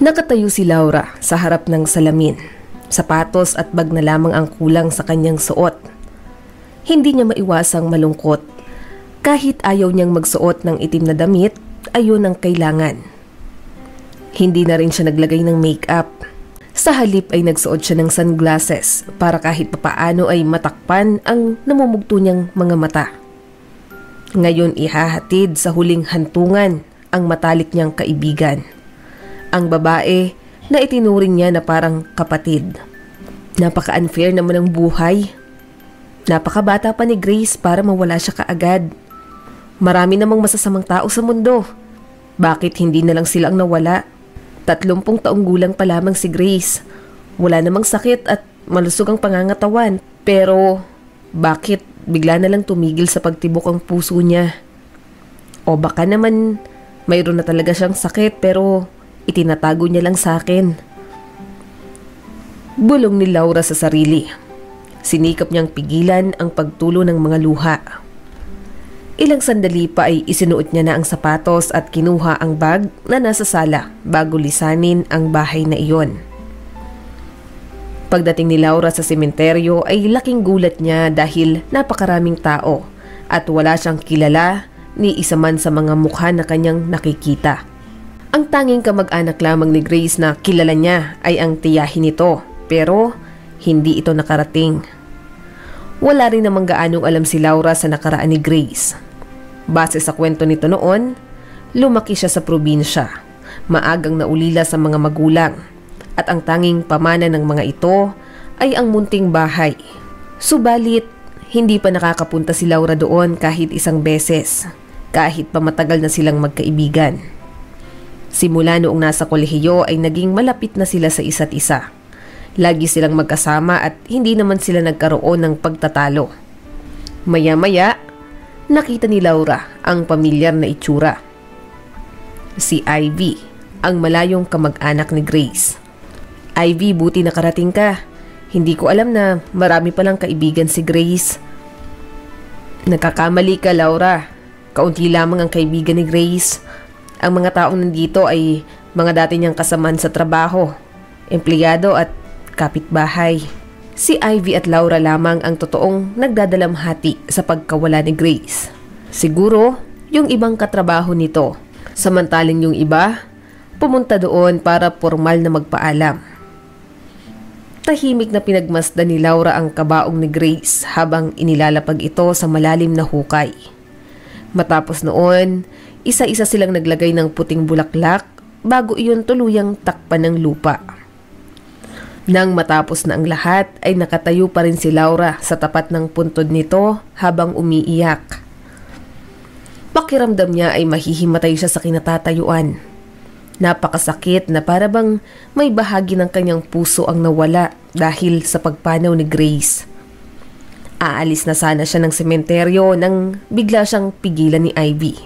Nakatayo si Laura sa harap ng salamin. Sapatos at bag na lamang ang kulang sa kanyang suot. Hindi niya maiwasang malungkot. Kahit ayaw niyang magsuot ng itim na damit, ayun ang kailangan. Hindi na rin siya naglagay ng makeup. Sa halip ay nagsuot siya ng sunglasses para kahit papaano ay matakpan ang namumugto niyang mga mata. Ngayon ihahatid sa huling hantungan ang matalik niyang kaibigan. Ang babae na itinuring niya na parang kapatid. Napaka-unfair naman ang buhay. Napakabata pa ni Grace para mawala siya kaagad. Marami namang masasamang tao sa mundo. Bakit hindi na lang sila ang nawala? 30 taong gulang pa lamang si Grace. Wala namang sakit at malusog ang pangangatawan. Pero bakit bigla na lang tumigil sa pagtibok ang puso niya? O baka naman mayroon na talaga siyang sakit pero itinatago niya lang sa akin. Bulong ni Laura sa sarili. Sinikap niyang pigilan ang pagtulo ng mga luha. Ilang sandali pa ay isinuot niya na ang sapatos at kinuha ang bag na nasa sala bago lisanin ang bahay na iyon. Pagdating ni Laura sa sementeryo ay laking gulat niya dahil napakaraming tao at wala siyang kilala ni isa man sa mga mukha na kanyang nakikita. Ang tanging kamag-anak lamang ni Grace na kilala niya ay ang tiyahin nito pero hindi ito nakarating. Wala rin namang gaanong alam si Laura sa nakaraan ni Grace. Base sa kwento nito noon, lumaki siya sa probinsya, maagang naulila sa mga magulang at ang tanging pamana ng mga ito ay ang munting bahay. Subalit, hindi pa nakakapunta si Laura doon kahit isang beses, kahit pa matagal na silang magkaibigan. Simula noong nasa kolehiyo ay naging malapit na sila sa isa't isa. Lagi silang magkasama at hindi naman sila nagkaroon ng pagtatalo. Maya-maya, nakita ni Laura ang pamilyar na itsura. Si Ivy, ang malayong kamag-anak ni Grace. Ivy, buti nakarating ka. Hindi ko alam na marami palang kaibigan si Grace. Nagkakamali ka, Laura. Kaunti lamang ang kaibigan ni Grace. Ang mga taong nandito ay mga dati niyang kasamaan sa trabaho, empleyado at kapitbahay. Si Ivy at Laura lamang ang totoong nagdadalamhati sa pagkawala ni Grace. Siguro, yung ibang katrabaho nito. Samantaling yung iba, pumunta doon para formal na magpaalam. Tahimik na pinagmasdan ni Laura ang kabaong ni Grace habang inilalapag ito sa malalim na hukay. Matapos noon, isa-isa silang naglagay ng puting bulaklak bago iyon tuluyang takpan ng lupa. Nang matapos na ang lahat ay nakatayo pa rin si Laura sa tapat ng puntod nito habang umiiyak. Pakiramdam niya ay mahihimatay siya sa kinatatayuan. Napakasakit na para bang may bahagi ng kanyang puso ang nawala dahil sa pagpanaw ni Grace. Aalis na sana siya ng sementeryo nang bigla siyang pigilan ni Ivy.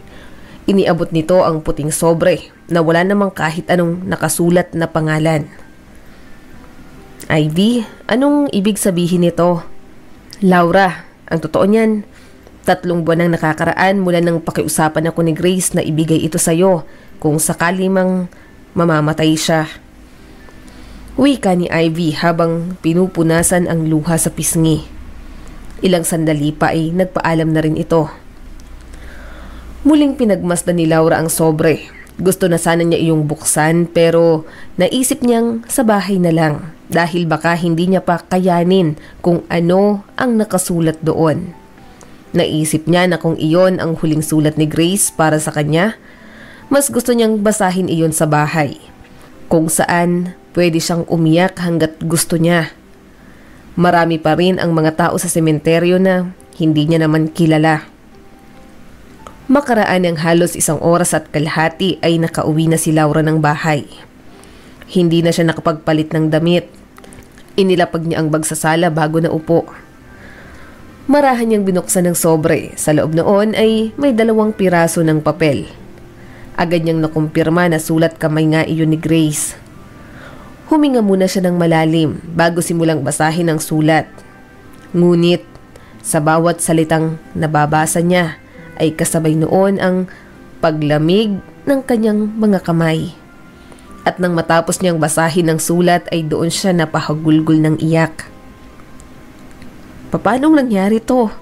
Iniabot nito ang puting sobre na wala namang kahit anong nakasulat na pangalan. Ivy, anong ibig sabihin nito? Laura, ang totoo niyan, 3 buwan ang nakakaraan mula nang pakiusapan ako ni Grace na ibigay ito sa'yo kung sakali mang mamamatay siya. Wika ni Ivy habang pinupunasan ang luha sa pisngi. Ilang sandali pa ay nagpaalam na rin ito. Muling pinagmasdan ni Laura ang sobre. Gusto na sana niya iyong buksan pero naisip niyang sa bahay na lang dahil baka hindi niya pa kayanin kung ano ang nakasulat doon. Naisip niya na kung iyon ang huling sulat ni Grace para sa kanya, mas gusto niyang basahin iyon sa bahay, kung saan pwede siyang umiyak hanggat gusto niya. Marami pa rin ang mga tao sa sementeryo na hindi niya naman kilala. Makaraan ng halos 1 oras at kalahati ay nakauwi na si Laura ng bahay. Hindi na siya nakapagpalit ng damit. Inilapag niya ang bag sa sala bago na upo. Marahan niyang binuksan ng sobre. Sa loob noon ay may 2 piraso ng papel. Agad niyang nakumpirma na sulat kamay nga iyon ni Grace. Huminga muna siya ng malalim bago simulang basahin ang sulat. Ngunit sa bawat salitang nababasa niya ay kasabay noon ang paglamig ng kanyang mga kamay. At nang matapos niyang basahin ang sulat ay doon siya napahagulgol ng iyak. Paanong nangyari to?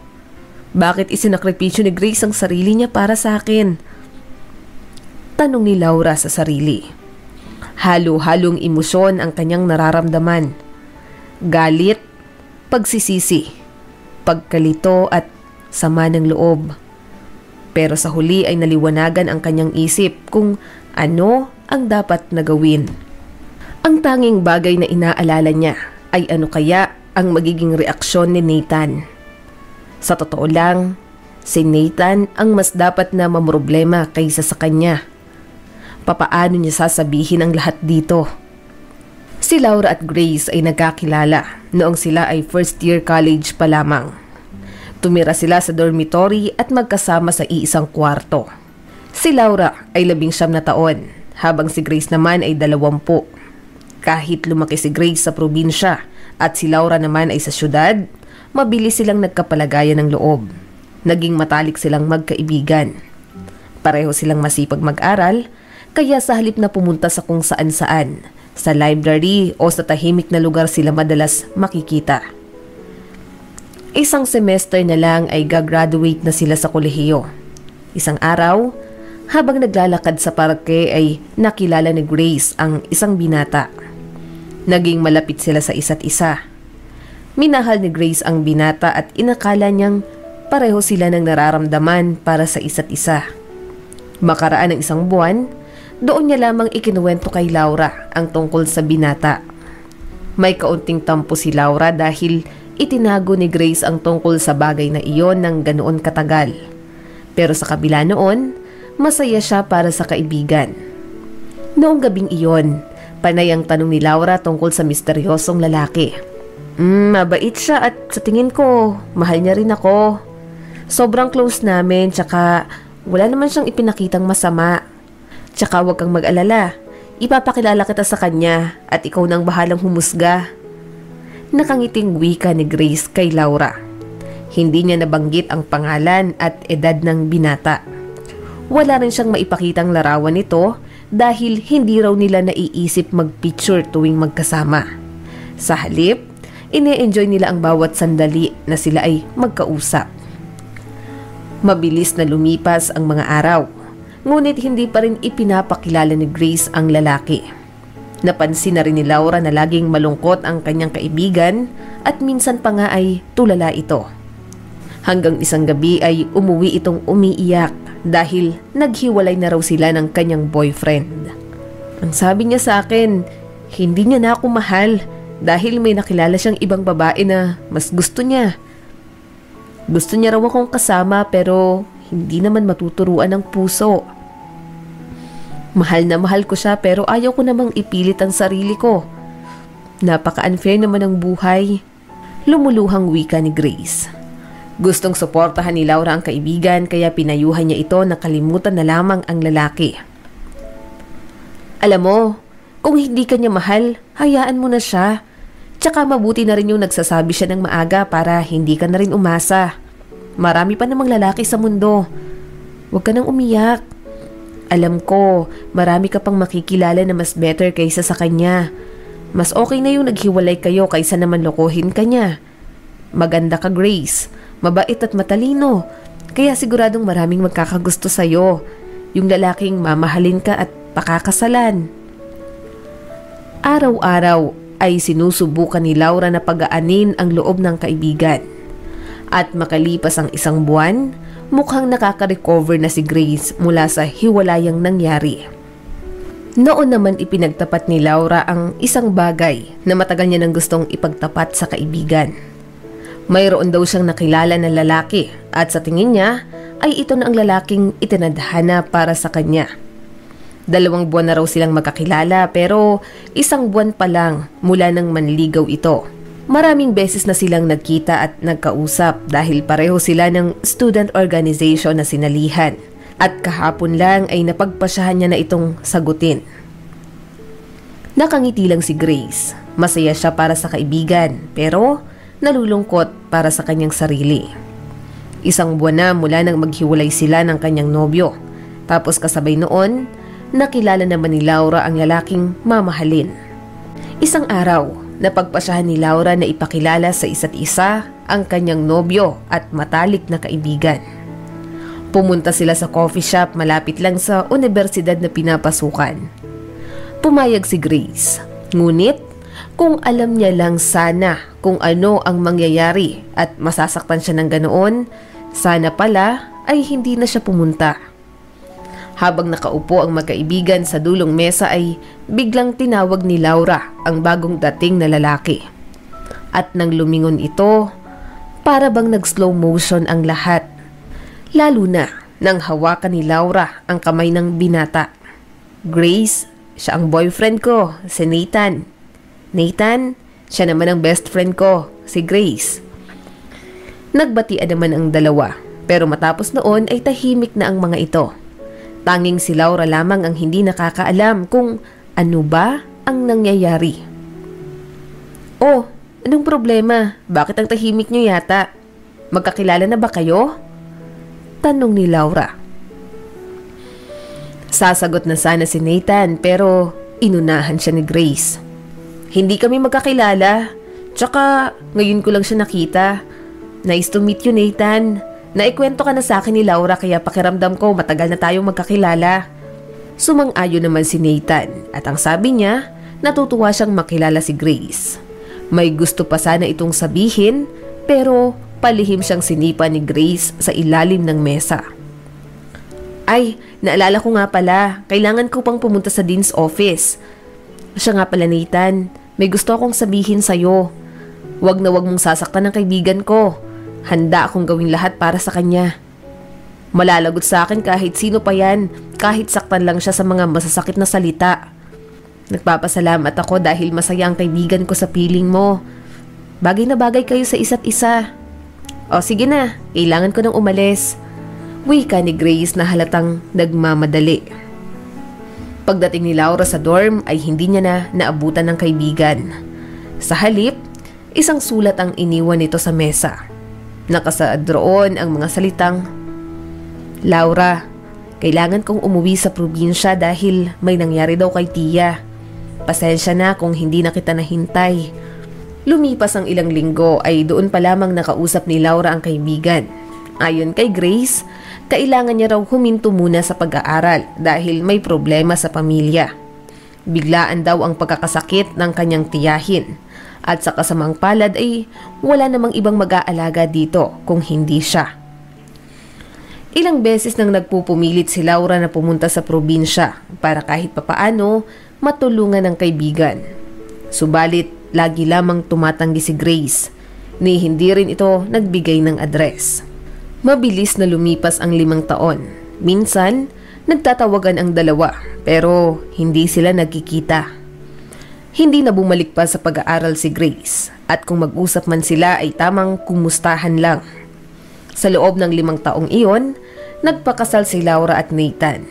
Bakit isinakripisyo ni Grace ang sarili niya para sa akin? Tanong ni Laura sa sarili. Halo-halong emosyon ang kanyang nararamdaman. Galit, pagsisisi, pagkalito at sama ng loob. Pero sa huli ay naliwanagan ang kanyang isip kung ano ang dapat na gawin. Ang tanging bagay na inaalala niya ay ano kaya ang magiging reaksyon ni Nathan. Sa totoo lang, si Nathan ang mas dapat na mamroblema kaysa sa kanya. Papaano niya sasabihin ang lahat dito? Si Laura at Grace ay nagkakilala noong sila ay first year college pa lamang. Tumira sila sa dormitory at magkasama sa iisang kwarto. Si Laura ay 19 na taon, habang si Grace naman ay 20. Kahit lumaki si Grace sa probinsya at si Laura naman ay sa syudad, mabilis silang nagkapalagayan ng loob. Naging matalik silang magkaibigan. Pareho silang masipag mag-aral, kaya sa halip na pumunta sa kung saan-saan, sa library o sa tahimik na lugar sila madalas makikita. Isang semester na lang ay gagraduate na sila sa kolehiyo. Isang araw, habang naglalakad sa parke ay nakilala ni Grace ang isang binata. Naging malapit sila sa isa't isa. Minahal ni Grace ang binata at inakala niyang pareho sila ng nararamdaman para sa isa't isa. Makaraan ng isang buwan, doon niya lamang ikinuwento kay Laura ang tungkol sa binata. May kaunting tampo si Laura dahil itinago ni Grace ang tungkol sa bagay na iyon ng ganoon katagal. Pero sa kabila noon, masaya siya para sa kaibigan. Noong gabing iyon, panay ang tanong ni Laura tungkol sa misteryosong lalaki. Mabait siya at sa tingin ko, mahal niya rin ako. Sobrang close namin, tsaka wala naman siyang ipinakitang masama. Tsaka huwag kang mag-alala, ipapakilala kita sa kanya at ikaw nang bahalang humusga. Nakangiting wika ni Grace kay Laura. Hindi niya nabanggit ang pangalan at edad ng binata. Wala rin siyang maipakitang larawan nito dahil hindi raw nila naiisip mag-picture tuwing magkasama. Sa halip, ine-enjoy nila ang bawat sandali na sila ay magkausap. Mabilis na lumipas ang mga araw, ngunit hindi pa rin ipinapakilala ni Grace ang lalaki. Napansin na rin ni Laura na laging malungkot ang kanyang kaibigan at minsan pa nga ay tulala ito. Hanggang isang gabi ay umuwi itong umiiyak dahil naghiwalay na raw sila ng kanyang boyfriend. Ang sabi niya sa akin, hindi niya na ako mahal dahil may nakilala siyang ibang babae na mas gusto niya. Gusto niya raw akong kasama pero hindi naman matuturuan ng puso. Mahal na mahal ko siya pero ayaw ko namang ipilit ang sarili ko. Napaka-unfair naman ang buhay. Lumuluhang wika ni Grace. Gustong suportahan ni Laura ang kaibigan kaya pinayuhan niya ito na kalimutan na lamang ang lalaki. Alam mo, kung hindi ka niya mahal, hayaan mo na siya. Tsaka mabuti na rin yung nagsasabi siya ng maaga para hindi ka na rin umasa. Marami pa namang lalaki sa mundo. Huwag ka nang umiyak. Alam ko, marami ka pang makikilala na mas better kaysa sa kanya. Mas okay na yung naghiwalay kayo kaysa naman lokohin ka niya. Maganda ka, Grace. Mabait at matalino. Kaya siguradong maraming magkakagusto sa'yo. Yung lalaking mamahalin ka at pakakasalan. Araw-araw ay sinusubukan ni Laura na pagaanin ang loob ng kaibigan. At makalipas ang isang buwan, mukhang nakaka-recover na si Grace mula sa hiwalayang nangyari. Noon naman ipinagtapat ni Laura ang isang bagay na matagal niya nang gustong ipagtapat sa kaibigan. Mayroon daw siyang nakilala na lalaki at sa tingin niya ay ito na ang lalaking itinadhana para sa kanya. 2 buwan na raw silang magkakilala pero 1 buwan pa lang mula nang manligaw ito. Maraming beses na silang nagkita at nagkausap dahil pareho sila ng student organization na sinalihan at kahapon lang ay napagpasyahan niya na itong sagutin. Nakangiti lang si Grace. Masaya siya para sa kaibigan pero nalulungkot para sa kanyang sarili. 1 buwan na mula nang maghiwalay sila ng kanyang nobyo. Tapos kasabay noon nakilala naman ni Laura ang lalaking mamahalin. Isang araw, napagpasyahan ni Laura na ipakilala sa isa't isa ang kanyang nobyo at matalik na kaibigan. Pumunta sila sa coffee shop malapit lang sa universidad na pinapasukan. Pumayag si Grace, ngunit kung alam niya lang sana kung ano ang mangyayari at masasaktan siya ng ganoon, sana pala ay hindi na siya pumunta. Habang nakaupo ang magkaibigan sa dulong mesa ay biglang tinawag ni Laura ang bagong dating na lalaki. At nang lumingon ito, para bang nag-slow motion ang lahat. Lalo na nang hawakan ni Laura ang kamay ng binata. Grace, siya ang boyfriend ko, si Nathan. Nathan, siya naman ang best friend ko, si Grace. Nagbatian naman ang dalawa, pero matapos noon ay tahimik na ang mga ito. Tanging si Laura lamang ang hindi nakakaalam kung ano ba ang nangyayari. Oh, anong problema? Bakit ang tahimik niyo yata? Magkakilala na ba kayo? Tanong ni Laura. Sasagot na sana si Nathan pero inunahan siya ni Grace. Hindi kami magkakilala. Tsaka ngayon ko lang siya nakita. Nice to meet you, Nathan. Naikwento ka na sa akin ni Laura kaya pakiramdam ko matagal na tayong magkakilala. Sumang-ayon naman si Nathan at ang sabi niya, natutuwa siyang makilala si Grace. May gusto pa sana itong sabihin pero palihim siyang sinipa ni Grace sa ilalim ng mesa. Ay, naalala ko nga pala, kailangan ko pang pumunta sa dean's office. Siya nga pala Nathan, may gusto akong sabihin sa'yo. Wag na wag mong sasaktan ng kaibigan ko. Handa akong gawin lahat para sa kanya. Malalagot sa akin kahit sino pa yan, kahit saktan lang siya sa mga masasakit na salita. Nagpapasalamat ako dahil masaya ang kaibigan ko sa piling mo. Bagay na bagay kayo sa isa't isa. O sige na, kailangan ko nang umalis. Wika ni Grace na halatang nagmamadali. Pagdating ni Laura sa dorm ay hindi niya na naabutan ng kaibigan. Sa halip, isang sulat ang iniwan nito sa mesa. Nakasaad roon ang mga salitang, Laura, kailangan kong umuwi sa probinsya dahil may nangyari daw kay Tia. Pasensya na kung hindi na kita nahintay. Lumipas ang ilang linggo ay doon pa lamang nakausap ni Laura ang kaibigan. Ayon kay Grace, kailangan niya raw huminto muna sa pag-aaral dahil may problema sa pamilya. Biglaan daw ang pagkakasakit ng kanyang tiyahin at sa kasamang palad ay wala namang ibang mag-aalaga dito kung hindi siya. Ilang beses nang nagpupumilit si Laura na pumunta sa probinsya para kahit papaano matulungan ng kaibigan. Subalit lagi lamang tumatanggi si Grace ni hindi rin ito nagbigay ng address. Mabilis na lumipas ang 5 taon. Minsan, nagtatawagan ang dalawa pero hindi sila nagkikita. Hindi na bumalik pa sa pag-aaral si Grace at kung mag-usap man sila ay tamang kumustahan lang. Sa loob ng 5 taong iyon, nagpakasal si Laura at Nathan.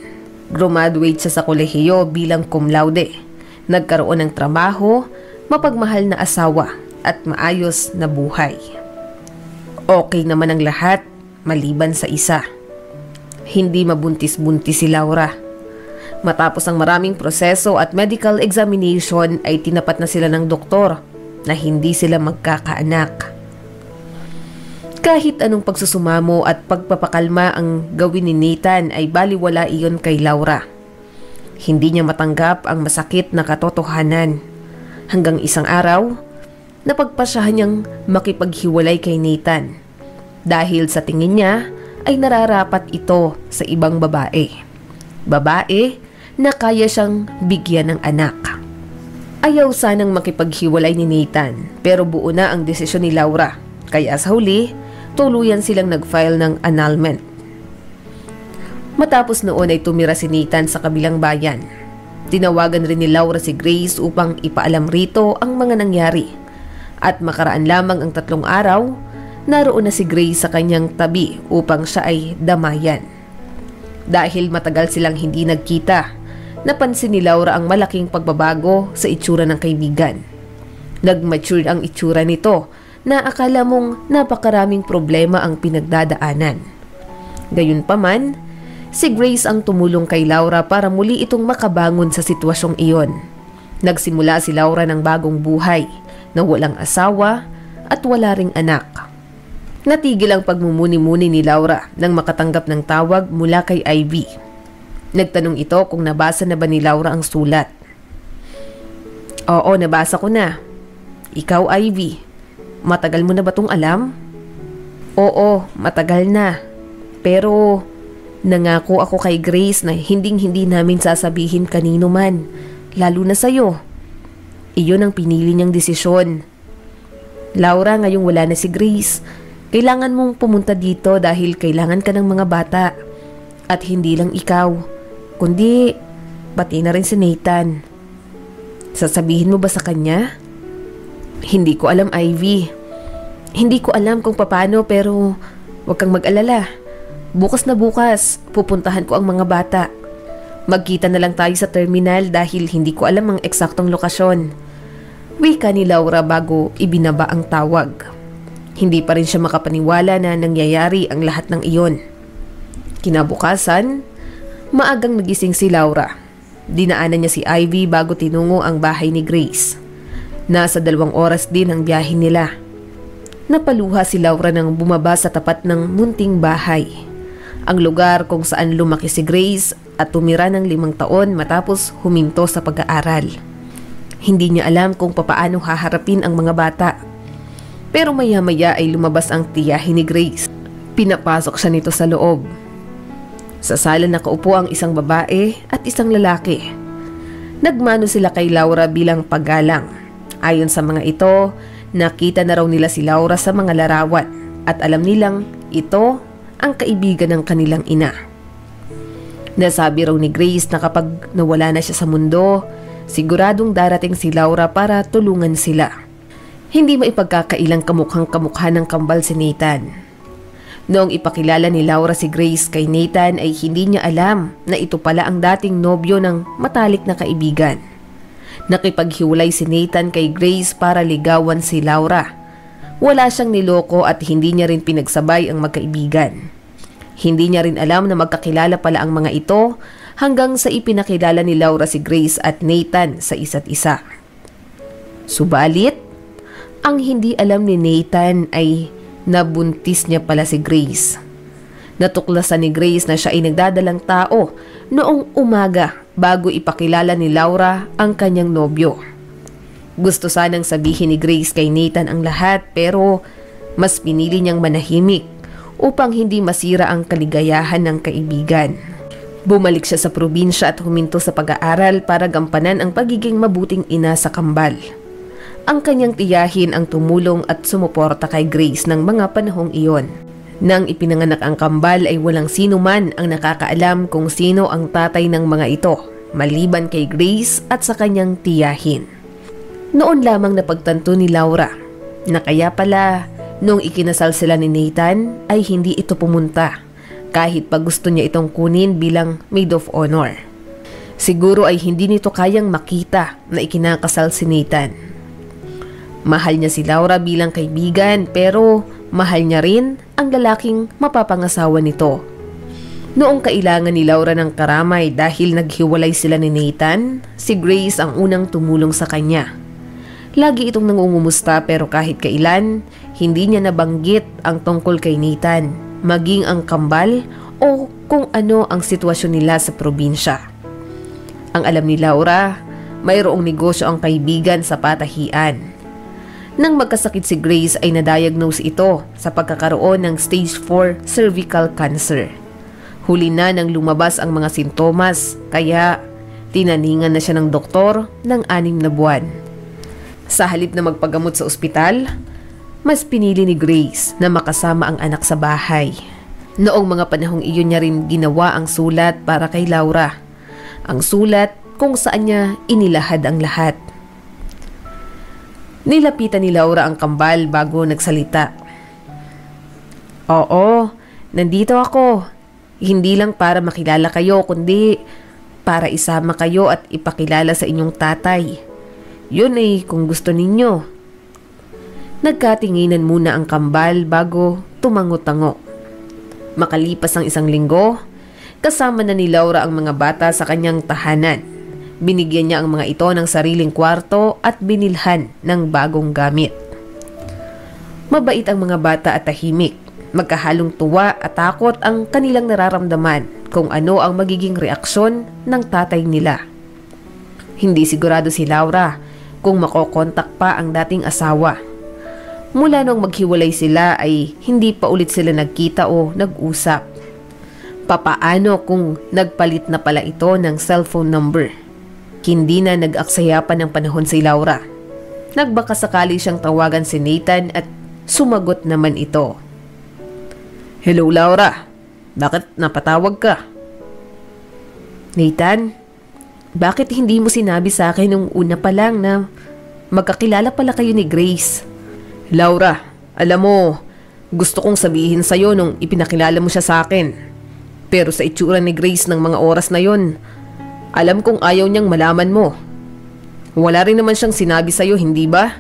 Graduate siya sa kolehiyo bilang cum laude. Nagkaroon ng trabaho, mapagmahal na asawa at maayos na buhay. Okay naman ang lahat maliban sa isa. Hindi mabuntis-buntis si Laura. Matapos ang maraming proseso at medical examination ay tinapat na sila ng doktor na hindi sila magkakaanak. Kahit anong pagsusumamo at pagpapakalma ang gawin ni Nathan ay baliwala iyon kay Laura. Hindi niya matanggap ang masakit na katotohanan. Hanggang isang araw, napagpasyahan niyang makipaghiwalay kay Nathan dahil sa tingin niya ay nararapat ito sa ibang babae. Babae na kaya siyang bigyan ng anak. Ayaw sanang makipaghiwalay ni Nathan pero buo na ang desisyon ni Laura. Kaya sa huli, tuluyan silang nag-file ng annulment. Matapos noon ay tumira si Nathan sa kabilang bayan. Tinawagan rin ni Laura si Grace upang ipaalam rito ang mga nangyari. At makaraan lamang ang 3 araw, naroon na si Grace sa kanyang tabi upang siya ay damayan. Dahil matagal silang hindi nagkita, napansin ni Laura ang malaking pagbabago sa itsura ng kaibigan. Nag-mature ang itsura nito na akala mong napakaraming problema ang pinagdadaanan. Gayunpaman, Si Grace ang tumulong kay Laura para muli itong makabangon sa sitwasyong iyon. Nagsimula si Laura ng bagong buhay na walang asawa at wala ring anak. Natigil ang pagmumuni-muni ni Laura nang makatanggap ng tawag mula kay Ivy. Nagtanong ito kung nabasa na ba ni Laura ang sulat. Oo, nabasa ko na. Ikaw, Ivy, matagal mo na ba tong alam? Oo, matagal na. Pero nangako ako kay Grace na hinding-hindi namin sasabihin kanino man, lalo na sa'yo. Iyon ang pinili niyang desisyon. Laura, ngayong wala na si Grace, kailangan mong pumunta dito dahil kailangan ka ng mga bata. At hindi lang ikaw, kundi pati na rin si Nathan. Sasabihin mo ba sa kanya? Hindi ko alam, Ivy. Hindi ko alam kung paano, pero huwag kang mag-alala. Bukas na bukas, pupuntahan ko ang mga bata. Magkita na lang tayo sa terminal dahil hindi ko alam ang eksaktong lokasyon. Wika ni Laura bago ibinaba ang tawag. Hindi pa rin siya makapaniwala na nangyayari ang lahat ng iyon. Kinabukasan, maagang nagising si Laura. Dinaanan niya si Ivy bago tinungo ang bahay ni Grace. Nasa 2 oras din ang biyahe nila. Napaluha si Laura nang bumaba sa tapat ng munting bahay. Ang lugar kung saan lumaki si Grace at tumira ng 5 taon matapos huminto sa pag-aaral. Hindi niya alam kung papaano haharapin ang mga bata. Pero maya-maya ay lumabas ang tiyahin ni Grace. Pinapasok siya nito sa loob. Sa sala nakaupo ang isang babae at isang lalaki. Nagmano sila kay Laura bilang paggalang. Ayon sa mga ito, nakita na raw nila si Laura sa mga larawan at alam nilang ito ang kaibigan ng kanilang ina. Nasabi raw ni Grace na kapag nawala na siya sa mundo, siguradong darating si Laura para tulungan sila. Hindi maipagkakailang kamukhang-kamukha ng kambal si Nathan. Noong ipakilala ni Laura si Grace kay Nathan ay hindi niya alam na ito pala ang dating nobyo ng matalik na kaibigan. Nakipaghiwalay si Nathan kay Grace para ligawan si Laura. Wala siyang niloko at hindi niya rin pinagsabay ang magkaibigan. Hindi niya rin alam na magkakilala pala ang mga ito hanggang sa ipinakilala ni Laura si Grace at Nathan sa isa't isa. Subalit, ang hindi alam ni Nathan ay nabuntis niya pala si Grace. Natuklasan ni Grace na siya ay nagdadalang tao noong umaga bago ipakilala ni Laura ang kanyang nobyo. Gusto sanang sabihin ni Grace kay Nathan ang lahat pero mas pinili niyang manahimik upang hindi masira ang kaligayahan ng kaibigan. Bumalik siya sa probinsya at huminto sa pag-aaral para gampanan ang pagiging mabuting ina sa kambal. Ang kanyang tiyahin ang tumulong at sumuporta kay Grace ng mga panahong iyon. Nang ipinanganak ang kambal ay walang sino man ang nakakaalam kung sino ang tatay ng mga ito, maliban kay Grace at sa kanyang tiyahin. Noon lamang napagtanto ni Laura na kaya pala noong ikinasal sila ni Nathan ay hindi ito pumunta kahit pa gusto niya itong kunin bilang maid of honor. Siguro ay hindi nito kayang makita na ikinakasal si Nathan. Mahal niya si Laura bilang kaibigan pero mahal niya rin ang lalaking mapapangasawa nito. Noong kailangan ni Laura ng karamay dahil naghiwalay sila ni Nathan, si Grace ang unang tumulong sa kanya. Lagi itong nangungumusta pero kahit kailan, hindi niya nabanggit ang tungkol kay Nathan, maging ang kambal o kung ano ang sitwasyon nila sa probinsya. Ang alam ni Laura, mayroong negosyo ang kaibigan sa patahian. Nang magkasakit si Grace ay na-diagnose ito sa pagkakaroon ng stage 4 cervical cancer. Huli na nang lumabas ang mga sintomas kaya tinaningan na siya ng doktor ng 6 na buwan. Sa halip na magpagamot sa ospital, mas pinili ni Grace na makasama ang anak sa bahay. Noong mga panahong iyon niya rin ginawa ang sulat para kay Laura. Ang sulat kung saan niya inilahad ang lahat. Nilapitan ni Laura ang kambal bago nagsalita. Oo, nandito ako. Hindi lang para makilala kayo kundi para isama kayo at ipakilala sa inyong tatay. Yun ay kung gusto ninyo. Nagkatinginan muna ang kambal bago tumango-tango. Makalipas ang 1 linggo, Kasama na ni Laura ang mga bata sa kanyang tahanan. Binigyan niya ang mga ito ng sariling kwarto at binilhan ng bagong gamit. Mabait ang mga bata at tahimik. Magkahalong tuwa at takot ang kanilang nararamdaman kung ano ang magiging reaksyon ng tatay nila. Hindi sigurado si Laura kung makokontak pa ang dating asawa. Mula nung maghiwalay sila ay hindi pa ulit sila nagkita o nag-usap. Papaano kung nagpalit na pala ito ng cellphone number? Hindi na nag-aksaya pa ng panahon si Laura. Nagbaka sakali siyang tawagan si Nathan at sumagot naman ito. "Hello Laura, bakit napatawag ka?" "Nathan, bakit hindi mo sinabi sa akin nung una pa lang na magkakilala pala kayo ni Grace?" "Laura, alam mo, gusto kong sabihin sa'yo nung ipinakilala mo siya sa akin. Pero sa itsura ni Grace ng mga oras na yon, alam kong ayaw niyang malaman mo. Wala rin naman siyang sinabi sa'yo, hindi ba?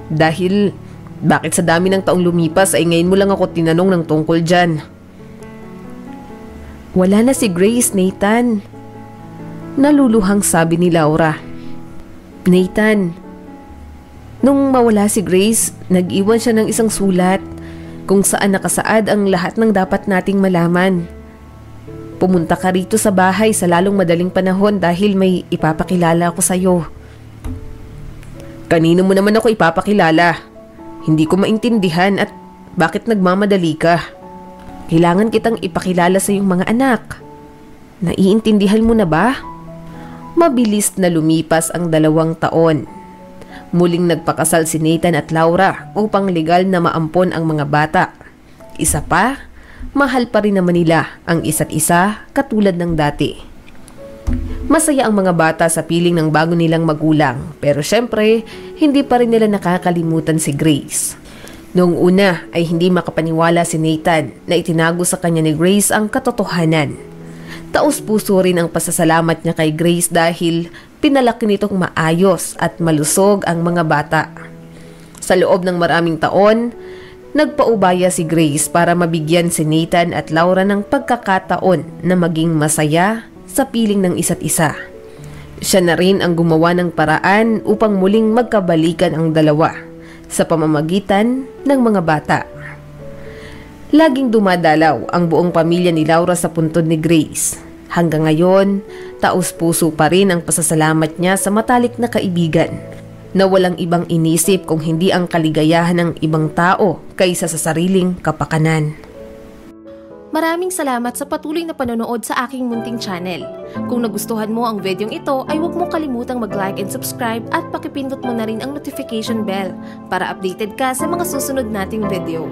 Dahil bakit sa dami ng taong lumipas ay ngayon mo lang ako tinanong ng tungkol dyan?" "Wala na si Grace, Nathan." Naluluhang sabi ni Laura. "Nathan, nung mawala si Grace, nag-iwan siya ng isang sulat kung saan nakasaad ang lahat ng dapat nating malaman. Pumunta ka rito sa bahay sa lalong madaling panahon dahil may ipapakilala ako sa'yo." "Kanino mo naman ako ipapakilala? Hindi ko maintindihan at bakit nagmamadali ka? Kailangan kitang ipakilala sa iyong mga anak. Naiintindihan mo na ba?" Mabilis na lumipas ang 2 taon. Muling nagpakasal si Nathan at Laura upang legal na maampon ang mga bata. Isa pa, mahal pa rin naman nila ang isa't isa katulad ng dati. Masaya ang mga bata sa piling ng bago nilang magulang, pero syempre, hindi pa rin nila nakakalimutan si Grace. Noong una ay hindi makapaniwala si Nathan na itinago sa kanya ni Grace ang katotohanan. Taos-puso rin ang pasasalamat niya kay Grace dahil pinalaki nitong maayos at malusog ang mga bata. Sa loob ng maraming taon, nagpaubaya si Grace para mabigyan si Nathan at Laura ng pagkakataon na maging masaya sa piling ng isa't isa. Siya na rin ang gumawa ng paraan upang muling magkabalikan ang dalawa sa pamamagitan ng mga bata. Laging dumadalaw ang buong pamilya ni Laura sa puntod ni Grace. Hanggang ngayon, taos-puso pa rin ang pasasalamat niya sa matalik na kaibigan na walang ibang inisip kung hindi ang kaligayahan ng ibang tao kaysa sa sariling kapakanan. Maraming salamat sa patuloy na panonood sa aking munting channel. Kung nagustuhan mo ang videong ito ay huwag mo kalimutang mag-like and subscribe at pakipindot mo na rin ang notification bell para updated ka sa mga susunod nating video.